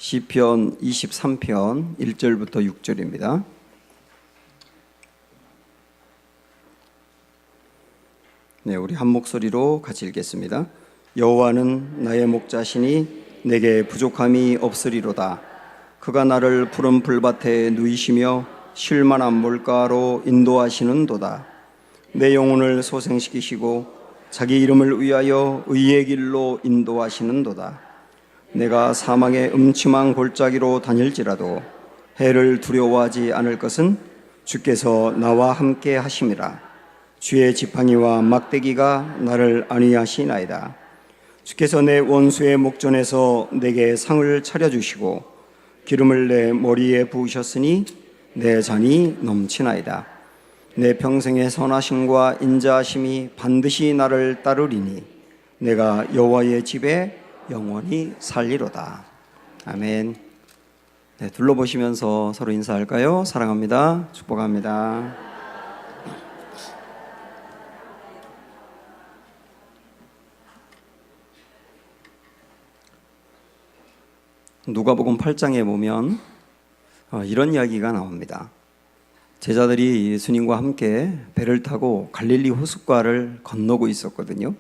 시편 23편 1절부터 6절입니다. 네, 우리 한 목소리로 같이 읽겠습니다. 여호와는 나의 목자시니 내게 부족함이 없으리로다. 그가 나를 푸른 풀밭에 누이시며 쉴 만한 물가로 인도하시는도다. 내 영혼을 소생시키시고 자기 이름을 위하여 의의 길로 인도하시는도다. 내가 사망의 음침한 골짜기로 다닐지라도 해를 두려워하지 않을 것은 주께서 나와 함께 하심이라. 주의 지팡이와 막대기가 나를 안위하시나이다. 주께서 내 원수의 목전에서 내게 상을 차려주시고 기름을 내 머리에 부으셨으니 내 잔이 넘치나이다. 내 평생의 선하심과 인자하심이 반드시 나를 따르리니 내가 여호와의 집에 영원히 살리로다. 아멘. 네, 둘러보시면서 서로 인사할까요? 사랑합니다. 축복합니다. 누가복음 8장에 보면 이런 이야기가 나옵니다. 제자들이 예수님과 함께 배를 타고 갈릴리 호숫가를 건너고 있었거든요.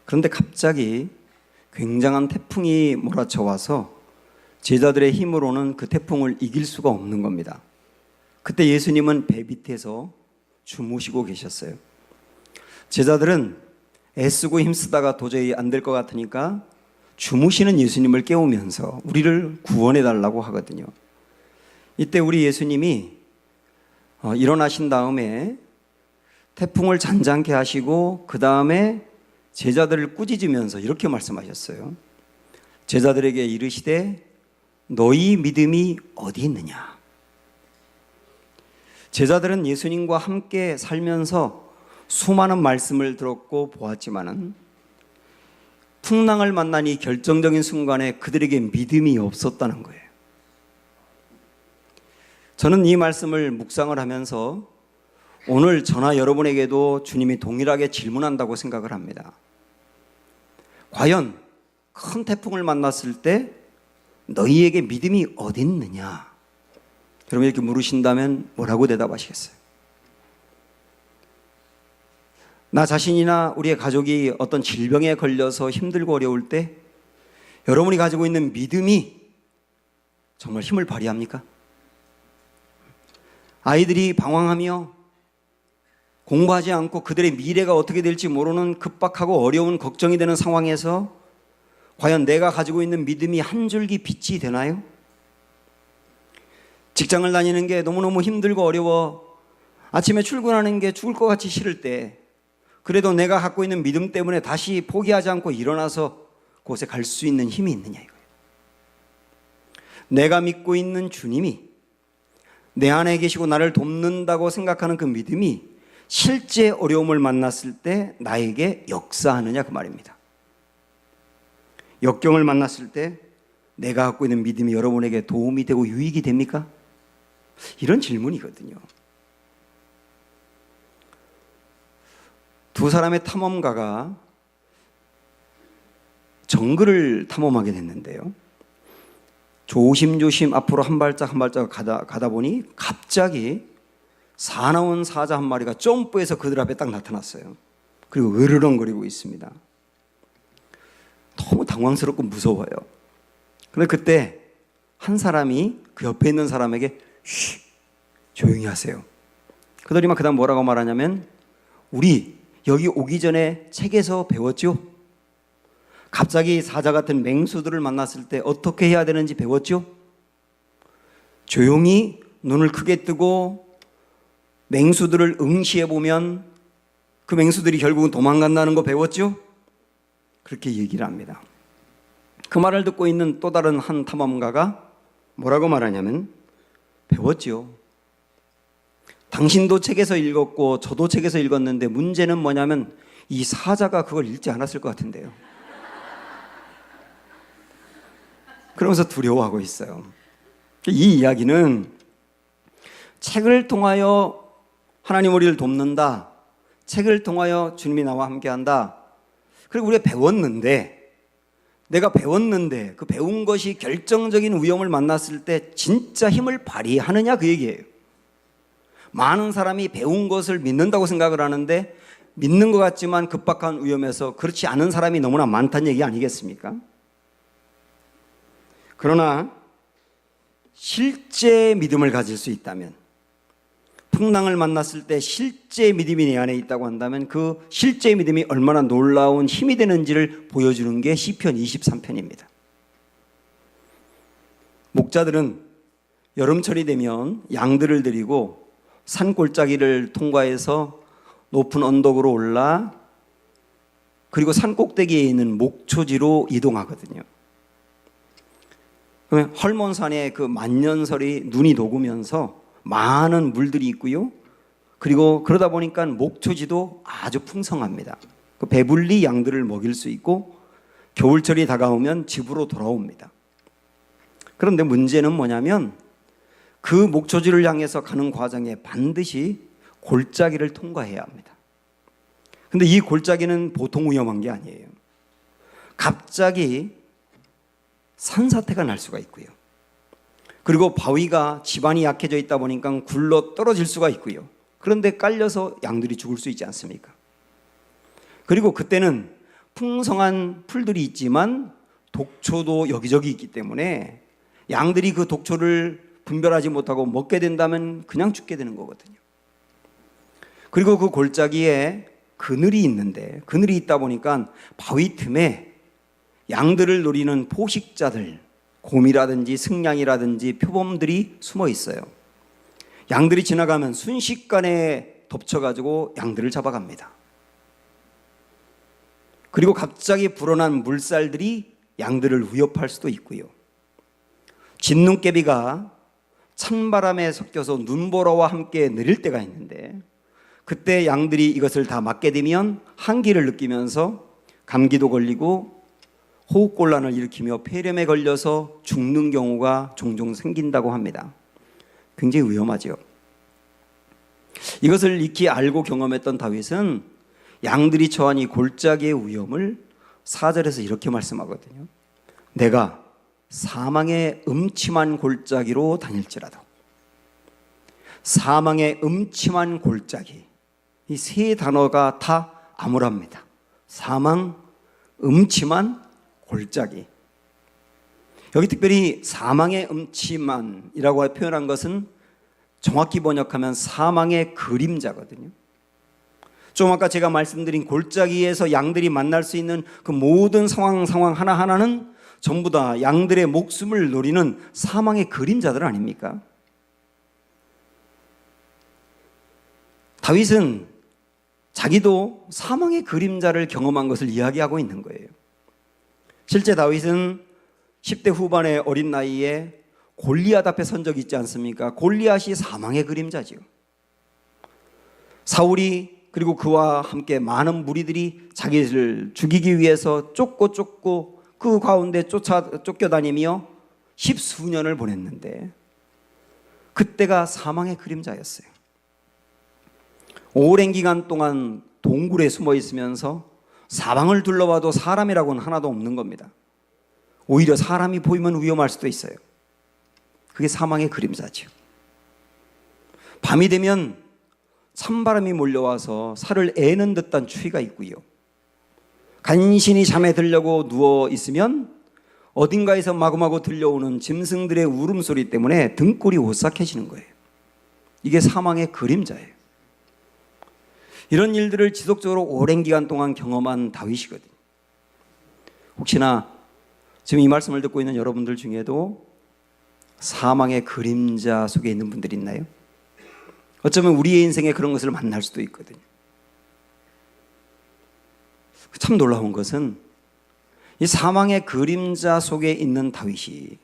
그런데 갑자기 굉장한 태풍이 몰아쳐 와서 제자들의 힘으로는 그 태풍을 이길 수가 없는 겁니다. 그때 예수님은 배 밑에서 주무시고 계셨어요. 제자들은 애쓰고 힘쓰다가 도저히 안 될 것 같으니까 주무시는 예수님을 깨우면서 우리를 구원해 달라고 하거든요. 이때 우리 예수님이 일어나신 다음에 태풍을 잔잔케 하시고 그 다음에 제자들을 꾸짖으면서 이렇게 말씀하셨어요. 제자들에게 이르시되 너희 믿음이 어디 있느냐. 제자들은 예수님과 함께 살면서 수많은 말씀을 들었고 보았지만은 풍랑을 만나니 결정적인 순간에 그들에게 믿음이 없었다는 거예요. 저는 이 말씀을 묵상을 하면서 오늘 저나 여러분에게도 주님이 동일하게 질문한다고 생각을 합니다. 과연 큰 태풍을 만났을 때 너희에게 믿음이 어디 있느냐? 여러분 이렇게 물으신다면 뭐라고 대답하시겠어요? 나 자신이나 우리의 가족이 어떤 질병에 걸려서 힘들고 어려울 때 여러분이 가지고 있는 믿음이 정말 힘을 발휘합니까? 아이들이 방황하며 공부하지 않고 그들의 미래가 어떻게 될지 모르는 급박하고 어려운 걱정이 되는 상황에서 과연 내가 가지고 있는 믿음이 한 줄기 빛이 되나요? 직장을 다니는 게 너무너무 힘들고 어려워 아침에 출근하는 게 죽을 것 같이 싫을 때 그래도 내가 갖고 있는 믿음 때문에 다시 포기하지 않고 일어나서 그곳에 갈 수 있는 힘이 있느냐 이거예요. 내가 믿고 있는 주님이 내 안에 계시고 나를 돕는다고 생각하는 그 믿음이 실제 어려움을 만났을 때 나에게 역사하느냐 그 말입니다. 역경을 만났을 때 내가 갖고 있는 믿음이 여러분에게 도움이 되고 유익이 됩니까? 이런 질문이거든요. 두 사람의 탐험가가 정글을 탐험하게 됐는데요. 조심조심 앞으로 한 발짝 한 발짝 가다 보니 갑자기 사나운 사자 한 마리가 점프해서 그들 앞에 딱 나타났어요. 그리고 으르렁거리고 있습니다. 너무 당황스럽고 무서워요. 그런데 그때 한 사람이 그 옆에 있는 사람에게 쉬, 조용히 하세요. 그들이 막 그다음 뭐라고 말하냐면 우리 여기 오기 전에 책에서 배웠죠? 갑자기 사자 같은 맹수들을 만났을 때 어떻게 해야 되는지 배웠죠? 조용히 눈을 크게 뜨고 맹수들을 응시해 보면 그 맹수들이 결국은 도망간다는 거 배웠죠? 그렇게 얘기를 합니다. 그 말을 듣고 있는 또 다른 한 탐험가가 뭐라고 말하냐면 배웠죠. 당신도 책에서 읽었고 저도 책에서 읽었는데 문제는 뭐냐면 이 사자가 그걸 읽지 않았을 것 같은데요. 그러면서 두려워하고 있어요. 이 이야기는 책을 통하여 하나님 우리를 돕는다. 책을 통하여 주님이 나와 함께한다. 그리고 우리가 배웠는데 내가 배웠는데 그 배운 것이 결정적인 위험을 만났을 때 진짜 힘을 발휘하느냐 그 얘기예요. 많은 사람이 배운 것을 믿는다고 생각을 하는데 믿는 것 같지만 급박한 위험에서 그렇지 않은 사람이 너무나 많다는 얘기 아니겠습니까? 그러나 실제 믿음을 가질 수 있다면, 풍랑을 만났을 때 실제 믿음이 내 안에 있다고 한다면 그 실제 믿음이 얼마나 놀라운 힘이 되는지를 보여주는 게 시편 23편입니다. 목자들은 여름철이 되면 양들을 데리고 산골짜기를 통과해서 높은 언덕으로 올라 그리고 산 꼭대기에 있는 목초지로 이동하거든요. 그러면 헐몬산에 그 만년설이 눈이 녹으면서 많은 물들이 있고요. 그리고 그러다 보니까 목초지도 아주 풍성합니다. 그 배불리 양들을 먹일 수 있고 겨울철이 다가오면 집으로 돌아옵니다. 그런데 문제는 뭐냐면 그 목초지를 향해서 가는 과정에 반드시 골짜기를 통과해야 합니다. 근데 이 골짜기는 보통 위험한 게 아니에요. 갑자기 산사태가 날 수가 있고요. 그리고 바위가 지반이 약해져 있다 보니까 굴러 떨어질 수가 있고요. 그런데 깔려서 양들이 죽을 수 있지 않습니까? 그리고 그때는 풍성한 풀들이 있지만 독초도 여기저기 있기 때문에 양들이 그 독초를 분별하지 못하고 먹게 된다면 그냥 죽게 되는 거거든요. 그리고 그 골짜기에 그늘이 있는데, 그늘이 있다 보니까 바위 틈에 양들을 노리는 포식자들, 곰이라든지 승냥이라든지 표범들이 숨어 있어요. 양들이 지나가면 순식간에 덮쳐가지고 양들을 잡아갑니다. 그리고 갑자기 불어난 물살들이 양들을 위협할 수도 있고요. 진눈깨비가 찬바람에 섞여서 눈보라와 함께 내릴 때가 있는데, 그때 양들이 이것을 다 맞게 되면 한기를 느끼면서 감기도 걸리고 호흡곤란을 일으키며 폐렴에 걸려서 죽는 경우가 종종 생긴다고 합니다. 굉장히 위험하죠. 이것을 익히 알고 경험했던 다윗은 양들이 처한 이 골짜기의 위험을 4절에서 이렇게 말씀하거든요. 내가 사망의 음침한 골짜기로 다닐지라도. 사망의 음침한 골짜기, 이 세 단어가 다 암울합니다. 사망, 음침한 골짜기. 여기 특별히 사망의 음침한이라고 표현한 것은 정확히 번역하면 사망의 그림자거든요. 좀 아까 제가 말씀드린 골짜기에서 양들이 만날 수 있는 그 모든 상황 하나하나는 전부 다 양들의 목숨을 노리는 사망의 그림자들 아닙니까? 다윗은 자기도 사망의 그림자를 경험한 것을 이야기하고 있는 거예요. 실제 다윗은 10대 후반의 어린 나이에 골리앗 앞에 선 적이 있지 않습니까? 골리앗이 사망의 그림자지요. 사울이 그리고 그와 함께 많은 무리들이 자기를 죽이기 위해서 쫓고 그 가운데 쫓겨다니며 10수년을 보냈는데 그때가 사망의 그림자였어요. 오랜 기간 동안 동굴에 숨어 있으면서 사방을 둘러봐도 사람이라고는 하나도 없는 겁니다. 오히려 사람이 보이면 위험할 수도 있어요. 그게 사망의 그림자죠. 밤이 되면 찬바람이 몰려와서 살을 애는 듯한 추위가 있고요. 간신히 잠에 들려고 누워 있으면 어딘가에서 마구마구 들려오는 짐승들의 울음소리 때문에 등골이 오싹해지는 거예요. 이게 사망의 그림자예요. 이런 일들을 지속적으로 오랜 기간 동안 경험한 다윗이거든요. 혹시나 지금 이 말씀을 듣고 있는 여러분들 중에도 사망의 그림자 속에 있는 분들이 있나요? 어쩌면 우리의 인생에 그런 것을 만날 수도 있거든요. 참 놀라운 것은 이 사망의 그림자 속에 있는 다윗이,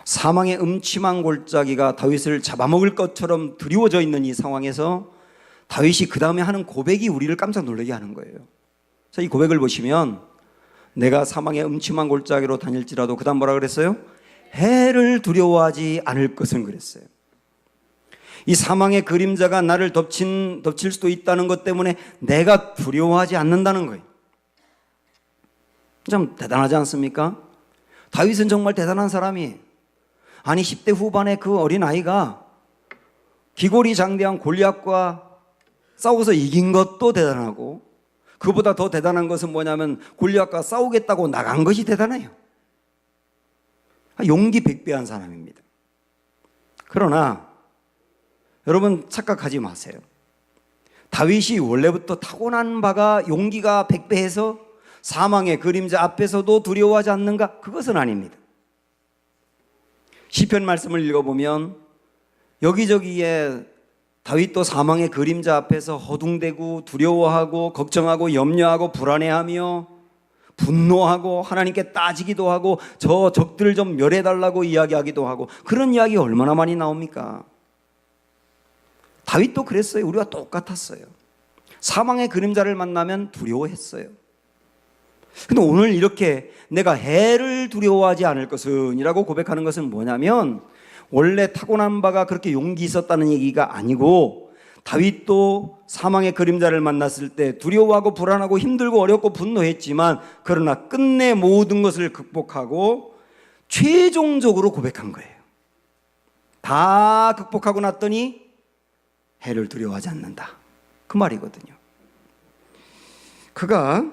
사망의 음침한 골짜기가 다윗을 잡아먹을 것처럼 드리워져 있는 이 상황에서 다윗이 그 다음에 하는 고백이 우리를 깜짝 놀라게 하는 거예요. 그래서 이 고백을 보시면 내가 사망의 음침한 골짜기로 다닐지라도, 그 다음 뭐라 그랬어요? 해를 두려워하지 않을 것은 그랬어요. 이 사망의 그림자가 나를 덮칠 수도 있다는 것 때문에 내가 두려워하지 않는다는 거예요. 좀 대단하지 않습니까? 다윗은 정말 대단한 사람이, 아니 10대 후반의 그 어린아이가 기골이 장대한 골리앗과 싸워서 이긴 것도 대단하고, 그보다 더 대단한 것은 뭐냐면 골리앗과 싸우겠다고 나간 것이 대단해요. 용기 백배한 사람입니다. 그러나 여러분 착각하지 마세요. 다윗이 원래부터 타고난 바가 용기가 백배해서 사망의 그림자 앞에서도 두려워하지 않는가? 그것은 아닙니다. 시편 말씀을 읽어보면 여기저기에 다윗도 사망의 그림자 앞에서 허둥대고 두려워하고 걱정하고 염려하고 불안해하며 분노하고 하나님께 따지기도 하고 저 적들을 좀 멸해달라고 이야기하기도 하고, 그런 이야기 얼마나 많이 나옵니까? 다윗도 그랬어요. 우리와 똑같았어요. 사망의 그림자를 만나면 두려워했어요. 근데 오늘 이렇게 내가 해를 두려워하지 않을 것은 이라고 고백하는 것은 뭐냐면, 원래 타고난 바가 그렇게 용기 있었다는 얘기가 아니고, 다윗도 사망의 그림자를 만났을 때 두려워하고 불안하고 힘들고 어렵고 분노했지만, 그러나 끝내 모든 것을 극복하고 최종적으로 고백한 거예요. 다 극복하고 났더니 해를 두려워하지 않는다, 그 말이거든요. 그가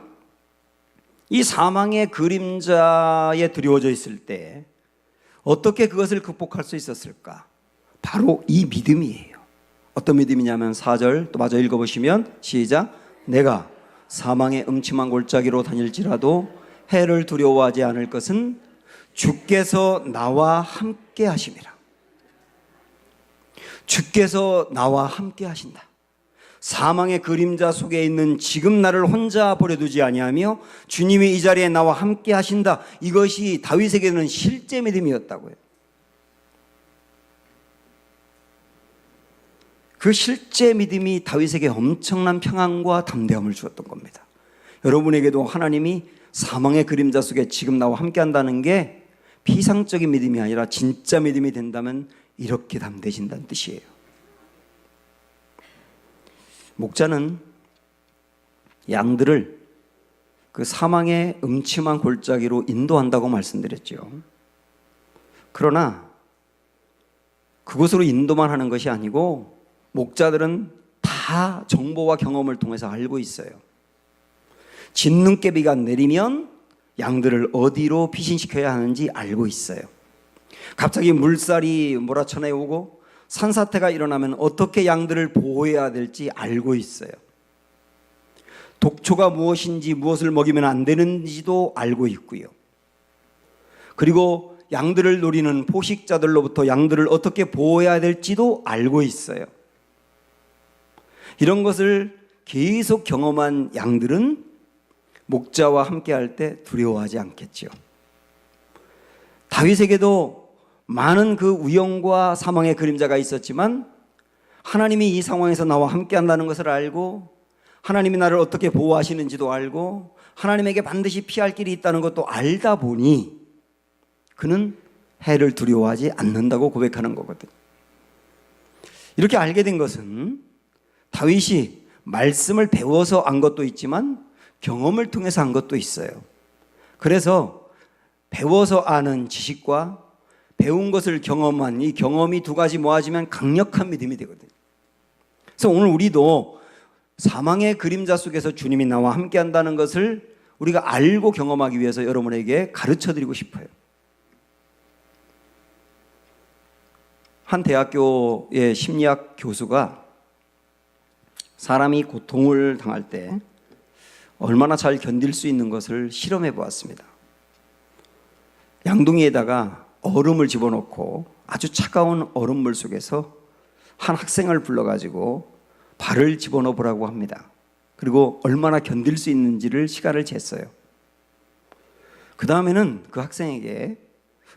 이 사망의 그림자에 두려워져 있을 때 어떻게 그것을 극복할 수 있었을까? 바로 이 믿음이에요. 어떤 믿음이냐면 4절 또 마저 읽어보시면 시작. 내가 사망의 음침한 골짜기로 다닐지라도 해를 두려워하지 않을 것은 주께서 나와 함께 하심이라. 주께서 나와 함께 하신다. 사망의 그림자 속에 있는 지금 나를 혼자 버려두지 아니하며 주님이 이 자리에 나와 함께 하신다. 이것이 다윗에게는 실제 믿음이었다고요. 그 실제 믿음이 다윗에게 엄청난 평안과 담대함을 주었던 겁니다. 여러분에게도 하나님이 사망의 그림자 속에 지금 나와 함께 한다는 게 피상적인 믿음이 아니라 진짜 믿음이 된다면 이렇게 담대해진다는 뜻이에요. 목자는 양들을 그 사망의 음침한 골짜기로 인도한다고 말씀드렸죠. 그러나 그곳으로 인도만 하는 것이 아니고 목자들은 다 정보와 경험을 통해서 알고 있어요. 진눈깨비가 내리면 양들을 어디로 피신시켜야 하는지 알고 있어요. 갑자기 물살이 몰아쳐 내오고 산사태가 일어나면 어떻게 양들을 보호해야 될지 알고 있어요. 독초가 무엇인지, 무엇을 먹이면 안 되는지도 알고 있고요. 그리고 양들을 노리는 포식자들로부터 양들을 어떻게 보호해야 될지도 알고 있어요. 이런 것을 계속 경험한 양들은 목자와 함께 할 때 두려워하지 않겠죠. 다윗에게도 많은 그 위험과 사망의 그림자가 있었지만 하나님이 이 상황에서 나와 함께 한다는 것을 알고, 하나님이 나를 어떻게 보호하시는지도 알고, 하나님에게 반드시 피할 길이 있다는 것도 알다 보니 그는 해를 두려워하지 않는다고 고백하는 거거든요. 이렇게 알게 된 것은 다윗이 말씀을 배워서 안 것도 있지만 경험을 통해서 안 것도 있어요. 그래서 배워서 아는 지식과 배운 것을 경험한 이 경험이 두 가지 모아지면 강력한 믿음이 되거든요. 그래서 오늘 우리도 사망의 그림자 속에서 주님이 나와 함께 한다는 것을 우리가 알고 경험하기 위해서 여러분에게 가르쳐 드리고 싶어요. 한 대학교의 심리학 교수가 사람이 고통을 당할 때 얼마나 잘 견딜 수 있는 것을 실험해 보았습니다. 양동이에다가 얼음을 집어넣고 아주 차가운 얼음물 속에서 한 학생을 불러가지고 발을 집어넣어 보라고 합니다. 그리고 얼마나 견딜 수 있는지를 시간을 쟀어요. 그 다음에는 그 학생에게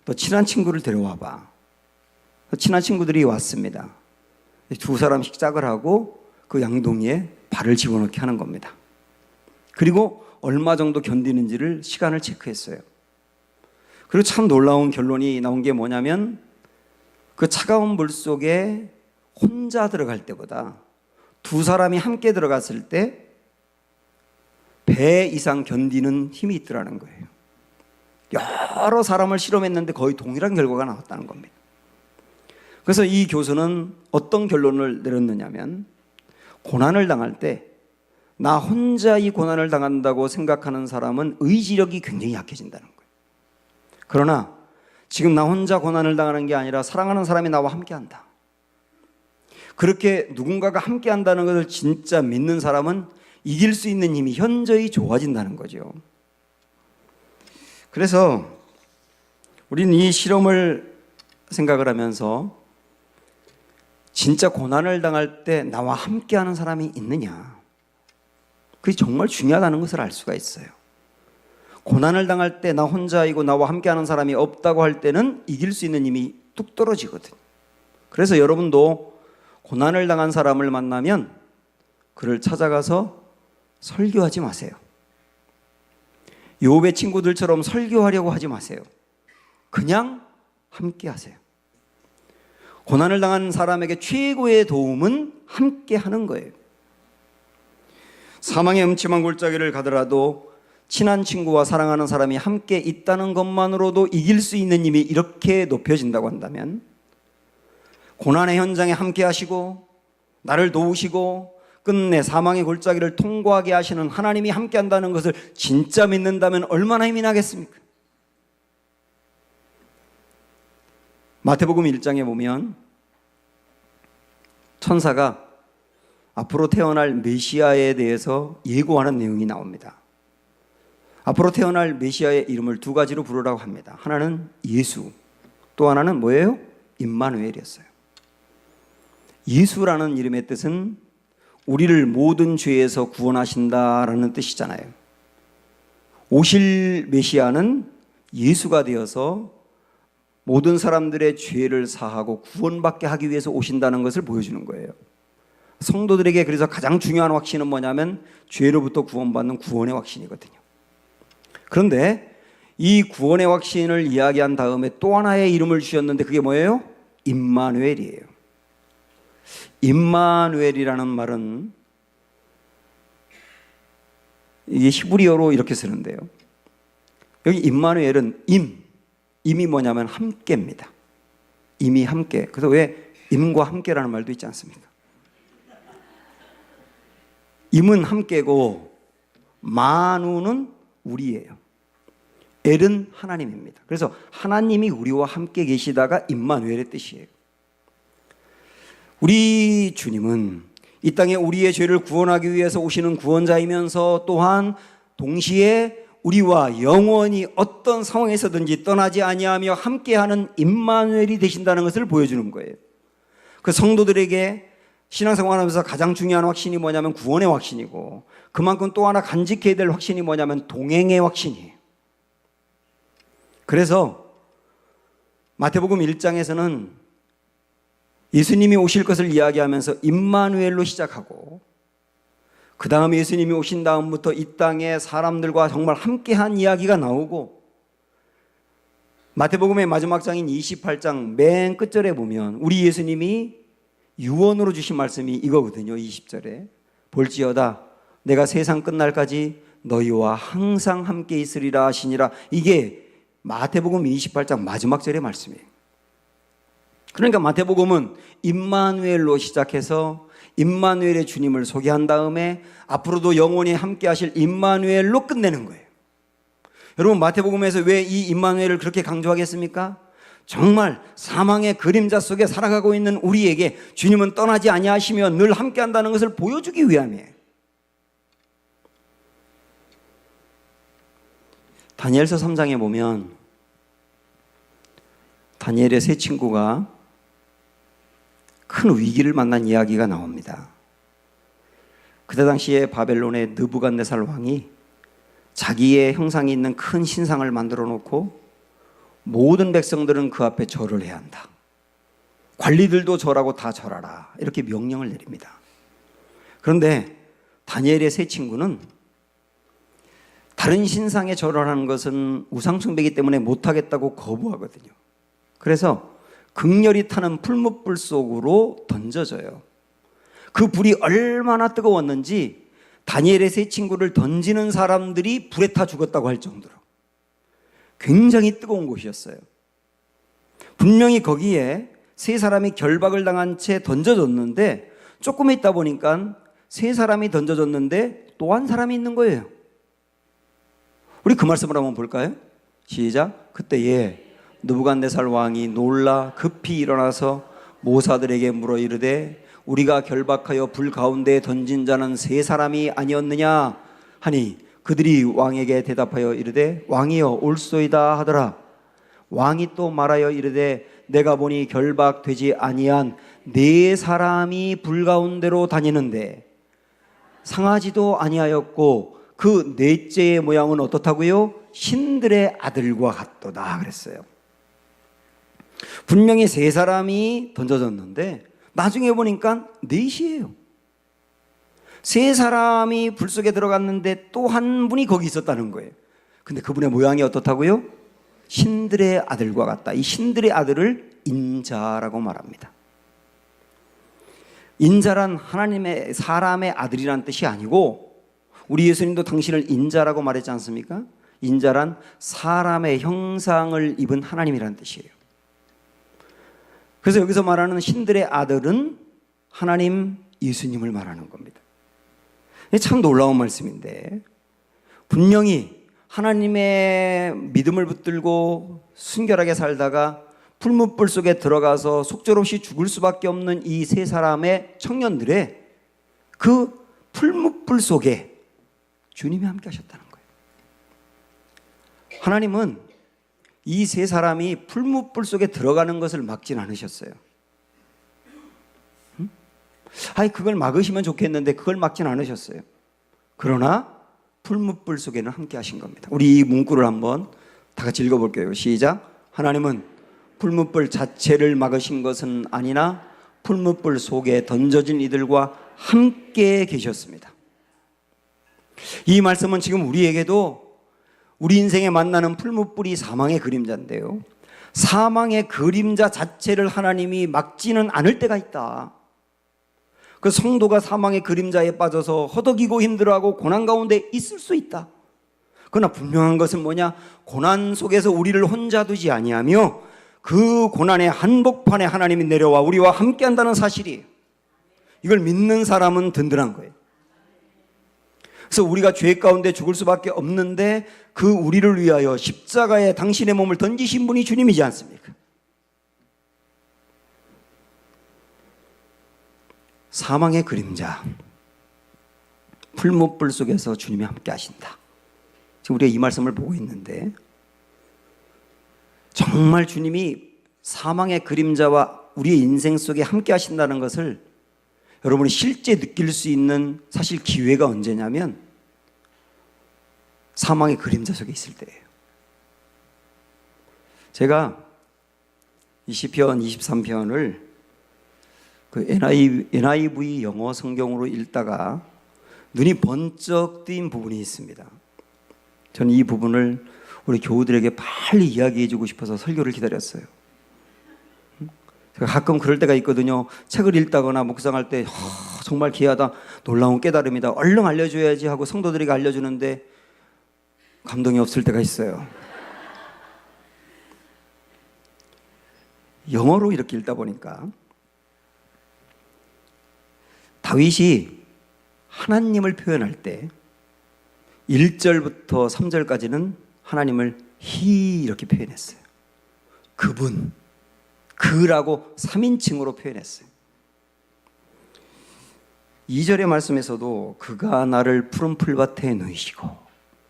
너 친한 친구를 데려와봐. 친한 친구들이 왔습니다. 두 사람씩 짝을 하고 그 양동이에 발을 집어넣게 하는 겁니다. 그리고 얼마 정도 견디는지를 시간을 체크했어요. 그리고 참 놀라운 결론이 나온 게 뭐냐면 그 차가운 물 속에 혼자 들어갈 때보다 두 사람이 함께 들어갔을 때 배 이상 견디는 힘이 있더라는 거예요. 여러 사람을 실험했는데 거의 동일한 결과가 나왔다는 겁니다. 그래서 이 교수는 어떤 결론을 내렸느냐면, 고난을 당할 때 나 혼자 이 고난을 당한다고 생각하는 사람은 의지력이 굉장히 약해진다는 거예요. 그러나 지금 나 혼자 고난을 당하는 게 아니라 사랑하는 사람이 나와 함께한다, 그렇게 누군가가 함께한다는 것을 진짜 믿는 사람은 이길 수 있는 힘이 현저히 좋아진다는 거죠. 그래서 우리는 이 실험을 생각을 하면서 진짜 고난을 당할 때 나와 함께하는 사람이 있느냐, 그게 정말 중요하다는 것을 알 수가 있어요. 고난을 당할 때 나 혼자이고 나와 함께하는 사람이 없다고 할 때는 이길 수 있는 힘이 뚝 떨어지거든요. 그래서 여러분도 고난을 당한 사람을 만나면 그를 찾아가서 설교하지 마세요. 욥의 친구들처럼 설교하려고 하지 마세요. 그냥 함께 하세요. 고난을 당한 사람에게 최고의 도움은 함께 하는 거예요. 사망의 음침한 골짜기를 가더라도 친한 친구와 사랑하는 사람이 함께 있다는 것만으로도 이길 수 있는 힘이 이렇게 높여진다고 한다면, 고난의 현장에 함께 하시고 나를 도우시고 끝내 사망의 골짜기를 통과하게 하시는 하나님이 함께 한다는 것을 진짜 믿는다면 얼마나 힘이 나겠습니까? 마태복음 1장에 보면 천사가 앞으로 태어날 메시아에 대해서 예고하는 내용이 나옵니다. 앞으로 태어날 메시아의 이름을 두 가지로 부르라고 합니다. 하나는 예수, 또 하나는 뭐예요? 임마누엘이었어요. 예수라는 이름의 뜻은 우리를 모든 죄에서 구원하신다라는 뜻이잖아요. 오실 메시아는 예수가 되어서 모든 사람들의 죄를 사하고 구원받게 하기 위해서 오신다는 것을 보여주는 거예요. 성도들에게 그래서 가장 중요한 확신은 뭐냐면 죄로부터 구원받는 구원의 확신이거든요. 그런데 이 구원의 확신을 이야기한 다음에 또 하나의 이름을 주셨는데 그게 뭐예요? 임마누엘이에요. 임마누엘이라는 말은 이게 히브리어로 이렇게 쓰는데요. 여기 임마누엘은 임이 뭐냐면 함께입니다. 임이 함께. 그래서 왜 임과 함께라는 말도 있지 않습니까? 임은 함께고 마누는 우리예요. 엘은 하나님입니다. 그래서 하나님이 우리와 함께 계시다가 임마누엘의 뜻이에요. 우리 주님은 이 땅에 우리의 죄를 구원하기 위해서 오시는 구원자이면서 또한 동시에 우리와 영원히 어떤 상황에서든지 떠나지 아니하며 함께하는 임마누엘이 되신다는 것을 보여주는 거예요. 그 성도들에게 신앙생활하면서 가장 중요한 확신이 뭐냐면 구원의 확신이고, 그만큼 또 하나 간직해야 될 확신이 뭐냐면 동행의 확신이에요. 그래서 마태복음 1장에서는 예수님이 오실 것을 이야기하면서 임마누엘로 시작하고, 그 다음에 예수님이 오신 다음부터 이 땅에 사람들과 정말 함께한 이야기가 나오고, 마태복음의 마지막 장인 28장 맨 끝절에 보면 우리 예수님이 유언으로 주신 말씀이 이거거든요. 20절에 볼지어다 내가 세상 끝날까지 너희와 항상 함께 있으리라 하시니라. 이게 마태복음 28장 마지막 절의 말씀이에요. 그러니까 마태복음은 임마누엘로 시작해서 임마누엘의 주님을 소개한 다음에 앞으로도 영원히 함께 하실 임마누엘로 끝내는 거예요. 여러분, 마태복음에서 왜 이 임마누엘을 그렇게 강조하겠습니까? 정말 사망의 그림자 속에 살아가고 있는 우리에게 주님은 떠나지 아니하시며 늘 함께 한다는 것을 보여주기 위함이에요. 다니엘서 3장에 보면 다니엘의 세 친구가 큰 위기를 만난 이야기가 나옵니다. 그때 당시에 바벨론의 느부갓네살 왕이 자기의 형상이 있는 큰 신상을 만들어 놓고 모든 백성들은 그 앞에 절을 해야 한다. 관리들도 절하고 다 절하라. 이렇게 명령을 내립니다. 그런데 다니엘의 세 친구는 다른 신상에 절을 하는 것은 우상숭배이기 때문에 못하겠다고 거부하거든요. 그래서 극렬히 타는 풀무불 속으로 던져져요. 그 불이 얼마나 뜨거웠는지 다니엘의 세 친구를 던지는 사람들이 불에 타 죽었다고 할 정도로 굉장히 뜨거운 곳이었어요. 분명히 거기에 세 사람이 결박을 당한 채 던져졌는데 조금 있다 보니까 세 사람이 던져졌는데 또 한 사람이 있는 거예요. 우리 그 말씀을 한번 볼까요? 시작. 그때에 느부갓네살 왕이 놀라 급히 일어나서 모사들에게 물어 이르되 우리가 결박하여 불 가운데에 던진 자는 세 사람이 아니었느냐 하니 그들이 왕에게 대답하여 이르되 왕이여 올소이다 하더라. 왕이 또 말하여 이르되 내가 보니 결박되지 아니한 네 사람이 불 가운데로 다니는데 상하지도 아니하였고 그 넷째의 모양은 어떻다고요? 신들의 아들과 같도다 그랬어요. 분명히 세 사람이 던져졌는데 나중에 보니까 넷이에요. 세 사람이 불 속에 들어갔는데 또 한 분이 거기 있었다는 거예요. 근데 그분의 모양이 어떻다고요? 신들의 아들과 같다. 이 신들의 아들을 인자라고 말합니다. 인자란 하나님의 사람의 아들이라는 뜻이 아니고 우리 예수님도 당신을 인자라고 말했지 않습니까? 인자란 사람의 형상을 입은 하나님이라는 뜻이에요. 그래서 여기서 말하는 신들의 아들은 하나님 예수님을 말하는 겁니다. 참 놀라운 말씀인데 분명히 하나님의 믿음을 붙들고 순결하게 살다가 풀무불 속에 들어가서 속절없이 죽을 수밖에 없는 이 세 사람의 청년들의 그 풀무불 속에 주님이 함께 하셨다는 거예요. 하나님은 이 세 사람이 풀무불 속에 들어가는 것을 막진 않으셨어요. 그걸 막으시면 좋겠는데 그걸 막진 않으셨어요. 그러나 풀무불 속에는 함께 하신 겁니다. 우리 이 문구를 한번 다 같이 읽어볼게요. 시작. 하나님은 풀무불 자체를 막으신 것은 아니나 풀무불 속에 던져진 이들과 함께 계셨습니다. 이 말씀은 지금 우리에게도 우리 인생에 만나는 풀무불이 사망의 그림자인데요, 사망의 그림자 자체를 하나님이 막지는 않을 때가 있다. 그 성도가 사망의 그림자에 빠져서 허덕이고 힘들어하고 고난 가운데 있을 수 있다. 그러나 분명한 것은 뭐냐? 고난 속에서 우리를 혼자 두지 아니하며 그 고난의 한복판에 하나님이 내려와 우리와 함께 한다는 사실이에요. 이걸 믿는 사람은 든든한 거예요. 그래서 우리가 죄 가운데 죽을 수밖에 없는데 그 우리를 위하여 십자가에 당신의 몸을 던지신 분이 주님이지 않습니까? 사망의 그림자, 풀무불 속에서 주님이 함께 하신다. 지금 우리가 이 말씀을 보고 있는데 정말 주님이 사망의 그림자와 우리의 인생 속에 함께 하신다는 것을 여러분이 실제 느낄 수 있는 사실 기회가 언제냐면 사망의 그림자 속에 있을 때예요. 제가 이 시편 23편을 그 NIV 영어 성경으로 읽다가 눈이 번쩍 뜨인 부분이 있습니다. 저는 이 부분을 우리 교우들에게 빨리 이야기해 주고 싶어서 설교를 기다렸어요. 제가 가끔 그럴 때가 있거든요. 책을 읽다거나 묵상할 때 정말 귀하다, 놀라운 깨달음이다, 얼른 알려줘야지 하고 성도들에게 알려주는데 감동이 없을 때가 있어요. 영어로 이렇게 읽다 보니까 다윗이 하나님을 표현할 때 1절부터 3절까지는 하나님을 He 이렇게 표현했어요. 그분, 그라고 3인칭으로 표현했어요. 2절의 말씀에서도 그가 나를 푸른 풀밭에 누이시고,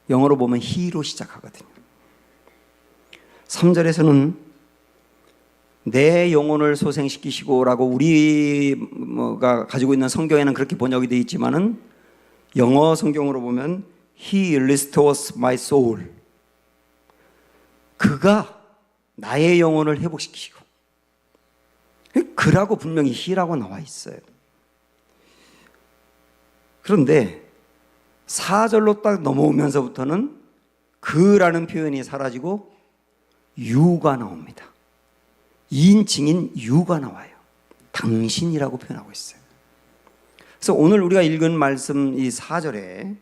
영어로 보면 He로 시작하거든요. 3절에서는 내 영혼을 소생시키시고 라고 우리가 가지고 있는 성경에는 그렇게 번역이 되어 있지만은 영어 성경으로 보면 He restores my soul, 그가 나의 영혼을 회복시키시고, 그라고 분명히 He라고 나와 있어요. 그런데 4절로 딱 넘어오면서부터는 그라는 표현이 사라지고 you가 나옵니다. 2인칭인 you가 나와요. 당신이라고 표현하고 있어요. 그래서 오늘 우리가 읽은 말씀 이 4절에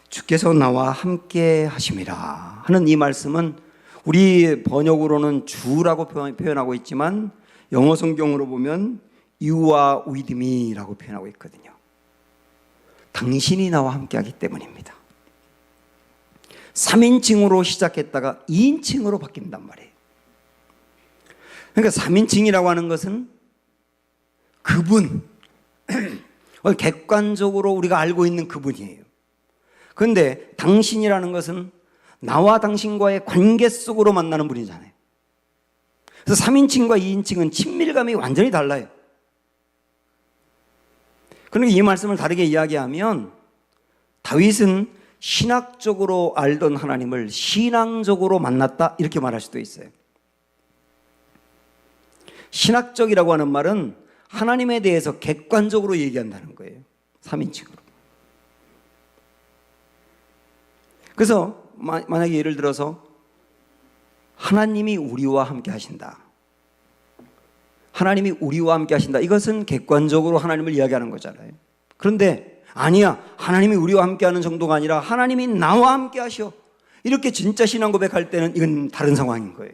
주께서 나와 함께 하심이라 하는 이 말씀은 우리 번역으로는 주라고 표현하고 있지만 영어 성경으로 보면 You are with me라고 표현하고 있거든요. 당신이 나와 함께 하기 때문입니다. 3인칭으로 시작했다가 2인칭으로 바뀐단 말이에요. 그러니까 3인칭이라고 하는 것은 그분, 객관적으로 우리가 알고 있는 그분이에요. 그런데 당신이라는 것은 나와 당신과의 관계 속으로 만나는 분이잖아요. 그래서 3인칭과 2인칭은 친밀감이 완전히 달라요. 그러니까 이 말씀을 다르게 이야기하면 다윗은 신학적으로 알던 하나님을 신앙적으로 만났다 이렇게 말할 수도 있어요. 신학적이라고 하는 말은 하나님에 대해서 객관적으로 얘기한다는 거예요. 3인칭으로. 그래서 만약에 예를 들어서 하나님이 우리와 함께 하신다. 하나님이 우리와 함께 하신다. 이것은 객관적으로 하나님을 이야기하는 거잖아요. 그런데 아니야. 하나님이 우리와 함께 하는 정도가 아니라 하나님이 나와 함께 하셔. 이렇게 진짜 신앙 고백할 때는 이건 다른 상황인 거예요.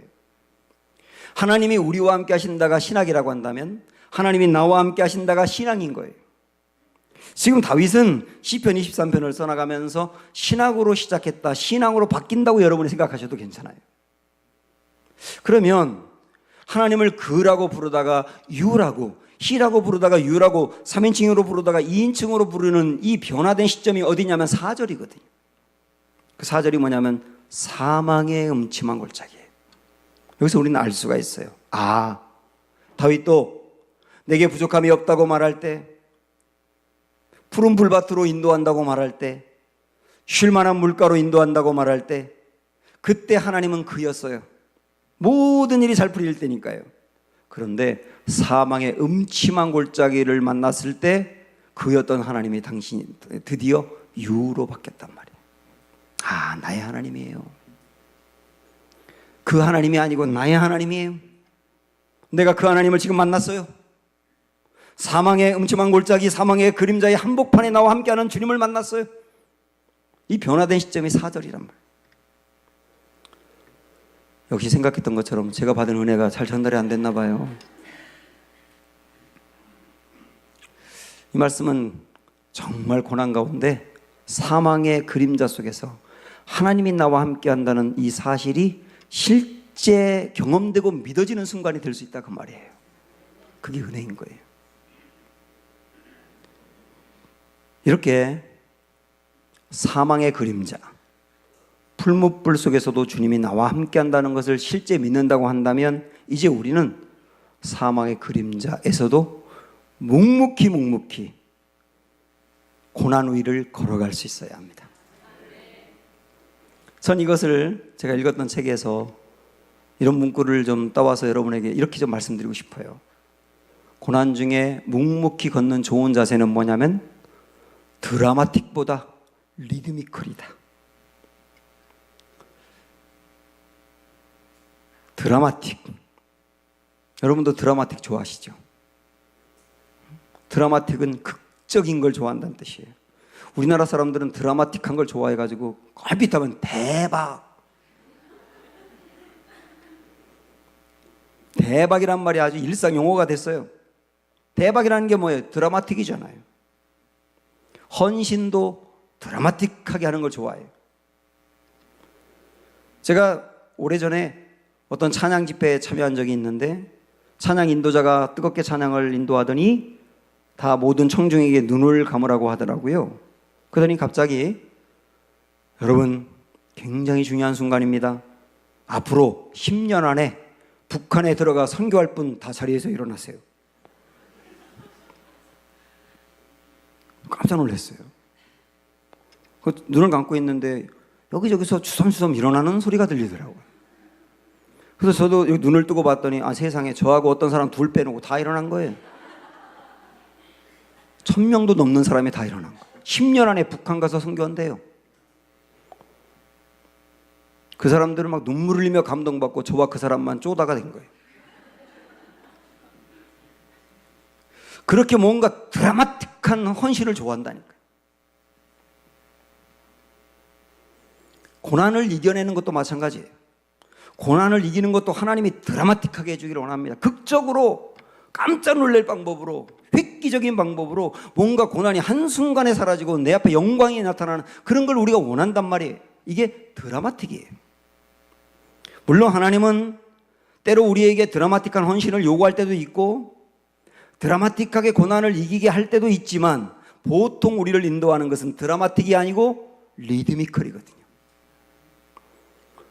하나님이 우리와 함께 하신다가 신학이라고 한다면 하나님이 나와 함께 하신다가 신앙인 거예요. 지금 다윗은 시편 23편을 써나가면서 신학으로 시작했다, 신앙으로 바뀐다고 여러분이 생각하셔도 괜찮아요. 그러면 하나님을 그라고 부르다가 유라고, 히라고 부르다가 유라고, 3인칭으로 부르다가 2인칭으로 부르는 이 변화된 시점이 어디냐면 4절이거든요. 그 4절이 뭐냐면 사망의 음침한 골짜기예요. 여기서 우리는 알 수가 있어요. 아, 다윗도 내게 부족함이 없다고 말할 때, 푸른 불밭으로 인도한다고 말할 때, 쉴만한 물가로 인도한다고 말할 때, 그때 하나님은 그였어요. 모든 일이 잘 풀릴 때니까요. 그런데 사망의 음침한 골짜기를 만났을 때 그였던 하나님이 당신이 드디어 유로 바뀌었단 말이에요. 아, 나의 하나님이에요. 그 하나님이 아니고 나의 하나님이에요. 내가 그 하나님을 지금 만났어요. 사망의 음침한 골짜기, 사망의 그림자의 한복판에 나와 함께하는 주님을 만났어요. 이 변화된 시점이 4절이란 말이에요. 역시 생각했던 것처럼 제가 받은 은혜가 잘 전달이 안 됐나 봐요. 이 말씀은 정말 고난 가운데 사망의 그림자 속에서 하나님이 나와 함께 한다는 이 사실이 실제 경험되고 믿어지는 순간이 될 수 있다 그 말이에요. 그게 은혜인 거예요. 이렇게 사망의 그림자, 풀무불 속에서도 주님이 나와 함께 한다는 것을 실제 믿는다고 한다면 이제 우리는 사망의 그림자에서도 묵묵히 고난 위를 걸어갈 수 있어야 합니다. 전 이것을 제가 읽었던 책에서 이런 문구를 좀 따와서 여러분에게 이렇게 좀 말씀드리고 싶어요. 고난 중에 묵묵히 걷는 좋은 자세는 뭐냐면 드라마틱보다 리드미컬이다. 드라마틱. 여러분도 드라마틱 좋아하시죠? 드라마틱은 극적인 걸 좋아한다는 뜻이에요. 우리나라 사람들은 드라마틱한 걸 좋아해가지고 얼핏하면 대박이란 말이 아주 일상 용어가 됐어요. 대박이라는 게 뭐예요? 드라마틱이잖아요. 헌신도 드라마틱하게 하는 걸 좋아해요. 제가 오래전에 어떤 찬양 집회에 참여한 적이 있는데 찬양 인도자가 뜨겁게 찬양을 인도하더니 다 모든 청중에게 눈을 감으라고 하더라고요. 그러더니 갑자기 여러분 굉장히 중요한 순간입니다. 앞으로 10년 안에 북한에 들어가 선교할 분 다 자리에서 일어나세요. 깜짝 놀랐어요. 눈을 감고 있는데 여기저기서 주섬주섬 일어나는 소리가 들리더라고요. 그래서 저도 눈을 뜨고 봤더니 아, 세상에 저하고 어떤 사람 둘 빼놓고 다 일어난 거예요. 1000명도 넘는 사람이 다 일어난 거예요. 10년 안에 북한 가서 선교한대요. 그 사람들은 막 눈물 흘리며 감동받고 저와 그 사람만 쪼다가 된 거예요. 그렇게 뭔가 드라마틱한 헌신을 좋아한다니까요. 고난을 이겨내는 것도 마찬가지예요. 고난을 이기는 것도 하나님이 드라마틱하게 해주기를 원합니다. 극적으로 깜짝 놀랄 방법으로, 획기적인 방법으로 뭔가 고난이 한순간에 사라지고 내 앞에 영광이 나타나는 그런 걸 우리가 원한단 말이에요. 이게 드라마틱이에요. 물론 하나님은 때로 우리에게 드라마틱한 헌신을 요구할 때도 있고 드라마틱하게 고난을 이기게 할 때도 있지만 보통 우리를 인도하는 것은 드라마틱이 아니고 리드미컬이거든요.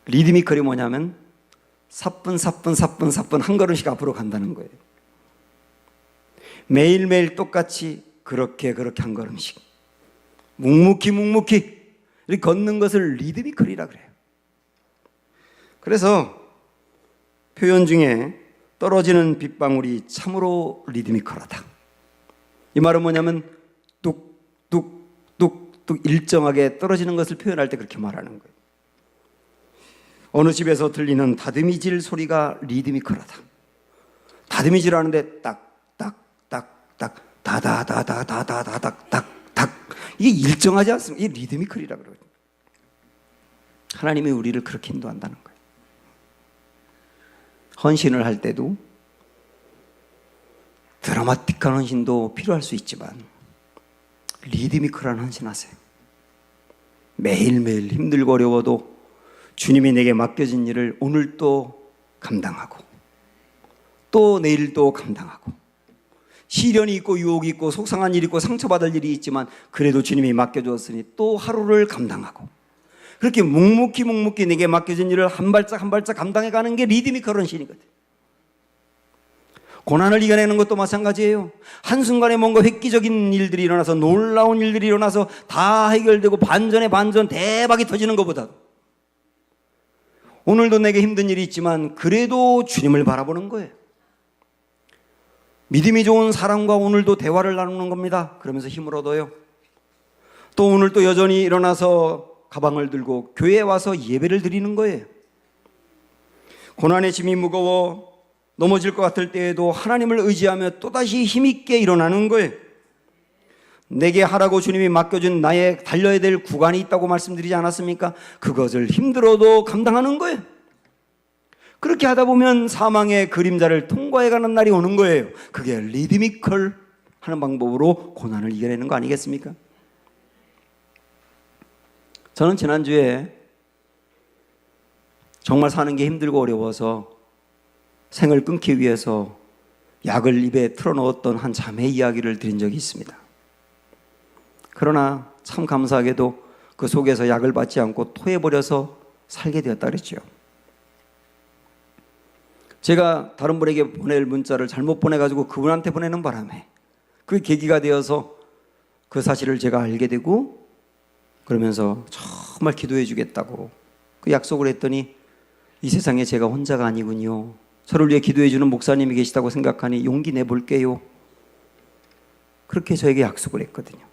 리드미컬이 뭐냐면 사뿐 한 걸음씩 앞으로 간다는 거예요. 매일매일 똑같이 그렇게 한 걸음씩 묵묵히 이렇게 걷는 것을 리드미컬이라 그래요. 그래서 표현 중에 떨어지는 빗방울이 참으로 리드미컬하다. 이 말은 뭐냐면 뚝뚝 일정하게 떨어지는 것을 표현할 때 그렇게 말하는 거예요. 어느 집에서 들리는 다듬이질 소리가 리드미컬하다. 다듬이질 하는데 딱딱딱딱 다다다다다다닥닥 이게 일정하지 않습니다. 이게 리드미컬이라 그래요. 하나님이 우리를 그렇게 인도한다는 거예요. 헌신을 할 때도 드라마틱한 헌신도 필요할 수 있지만 리드미컬한 헌신하세요. 매일매일 힘들고 어려워도 주님이 내게 맡겨진 일을 오늘 또 감당하고 또 내일 또 감당하고 시련이 있고 유혹이 있고 속상한 일이 있고 상처받을 일이 있지만 그래도 주님이 맡겨주었으니 또 하루를 감당하고 그렇게 묵묵히 내게 맡겨진 일을 한 발짝 감당해가는 게 리드미컬 헌신이거든요. 고난을 이겨내는 것도 마찬가지예요. 한순간에 뭔가 획기적인 일들이 일어나서 놀라운 일들이 일어나서 다 해결되고 반전에 반전 대박이 터지는 것보다 오늘도 내게 힘든 일이 있지만 그래도 주님을 바라보는 거예요. 믿음이 좋은 사람과 오늘도 대화를 나누는 겁니다. 그러면서 힘을 얻어요. 또 오늘 또 여전히 일어나서 가방을 들고 교회에 와서 예배를 드리는 거예요. 고난의 짐이 무거워 넘어질 것 같을 때에도 하나님을 의지하며 또다시 힘있게 일어나는 거예요. 내게 하라고 주님이 맡겨준 나의 달려야 될 구간이 있다고 말씀드리지 않았습니까? 그것을 힘들어도 감당하는 거예요. 그렇게 하다 보면 사망의 그림자를 통과해가는 날이 오는 거예요. 그게 리드미컬 하는 방법으로 고난을 이겨내는 거 아니겠습니까? 저는 지난주에 정말 사는 게 힘들고 어려워서 생을 끊기 위해서 약을 입에 틀어넣었던 한 자매 이야기를 드린 적이 있습니다. 그러나 참 감사하게도 그 속에서 약을 받지 않고 토해버려서 살게 되었다 그랬죠. 제가 다른 분에게 보낼 문자를 잘못 보내가지고 그분한테 보내는 바람에 그 계기가 되어서 그 사실을 제가 알게 되고 그러면서 정말 기도해 주겠다고 그 약속을 했더니 이 세상에 제가 혼자가 아니군요. 저를 위해 기도해 주는 목사님이 계시다고 생각하니 용기 내볼게요. 그렇게 저에게 약속을 했거든요.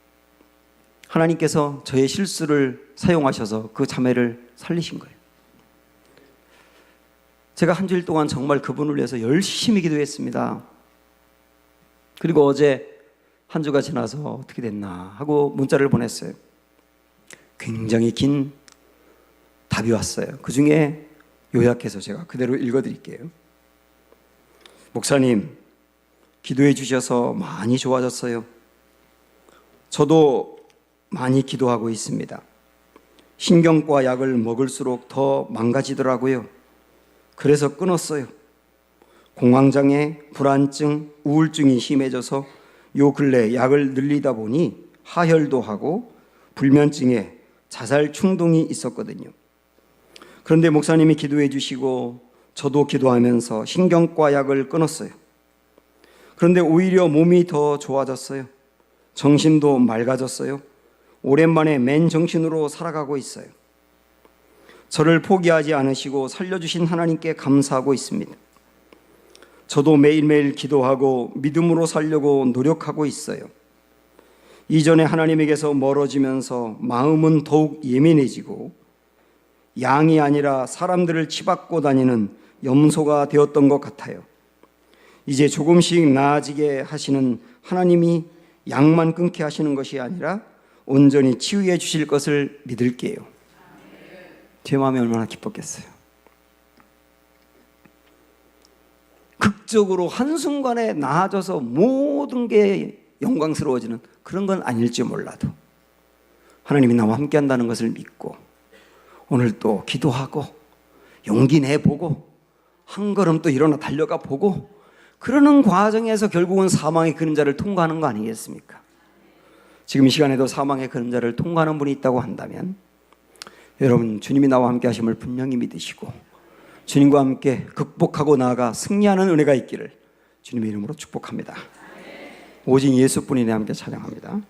하나님께서 저의 실수를 사용하셔서 그 자매를 살리신 거예요. 제가 한 주일 동안 정말 그분을 위해서 열심히 기도했습니다. 그리고 어제 한 주가 지나서 어떻게 됐나 하고 문자를 보냈어요. 굉장히 긴 답이 왔어요. 그 중에 요약해서 제가 그대로 읽어드릴게요. 목사님, 기도해 주셔서 많이 좋아졌어요. 저도 많이 기도하고 있습니다. 신경과 약을 먹을수록 더 망가지더라고요. 그래서 끊었어요. 공황장애, 불안증, 우울증이 심해져서 요 근래 약을 늘리다 보니 하혈도 하고 불면증에 자살 충동이 있었거든요. 그런데 목사님이 기도해 주시고 저도 기도하면서 신경과 약을 끊었어요. 그런데 오히려 몸이 더 좋아졌어요. 정신도 맑아졌어요. 오랜만에 맨정신으로 살아가고 있어요. 저를 포기하지 않으시고 살려주신 하나님께 감사하고 있습니다. 저도 매일매일 기도하고 믿음으로 살려고 노력하고 있어요. 이전에 하나님에게서 멀어지면서 마음은 더욱 예민해지고 양이 아니라 사람들을 치받고 다니는 염소가 되었던 것 같아요. 이제 조금씩 나아지게 하시는 하나님이 약만 끊게 하시는 것이 아니라 온전히 치유해 주실 것을 믿을게요. 제 마음이 얼마나 기뻤겠어요. 극적으로 한순간에 나아져서 모든 게 영광스러워지는 그런 건 아닐지 몰라도 하나님이 나와 함께 한다는 것을 믿고 오늘 또 기도하고 용기 내보고 한 걸음 또 일어나 달려가 보고 그러는 과정에서 결국은 사망의 그림자를 통과하는 거 아니겠습니까? 지금 이 시간에도 사망의 그림자를 통과하는 분이 있다고 한다면 여러분, 주님이 나와 함께 하심을 분명히 믿으시고 주님과 함께 극복하고 나아가 승리하는 은혜가 있기를 주님의 이름으로 축복합니다. 오직 예수뿐이네 함께 찬양합니다.